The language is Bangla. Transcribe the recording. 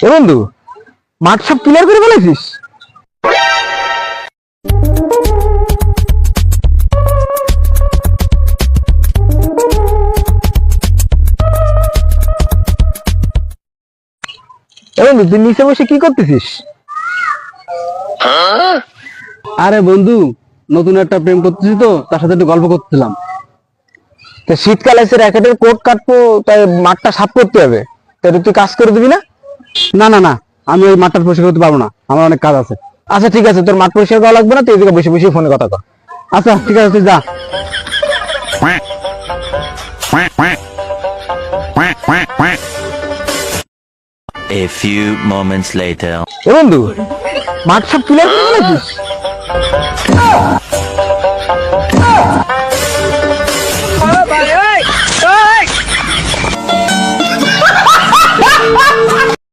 এ বন্ধু, মাঠ সব ক্লিয়ার করে বলেছিস? এ বন্ধু, তুই নিচে বসে কি করতেছিস? আরে বন্ধু, নতুন একটা প্রেম করতেছি তো, তার সাথে একটু গল্প করতেছিলাম। তা শীতকালে এসে র্যাকেটের কোট কাটবো, তাই মাঠটা সাফ করতে হবে। তাই তুই কাজ করে দিবি না? না না না, আমি ওই মাঠটা পরিষ্কার করতে পারবো না, আমার অনেক কাজ আছে। আচ্ছা ঠিক আছে, তোর মাঠ পরিষ্কার করা লাগবে না, তুই এদিকে বসে বসে ফোনে কথা কর। আচ্ছা ঠিক আছে, তুই যা। A few moments later. এ বন্ধু, মাঠ সব ক্লিয়ার করে বলেছিস?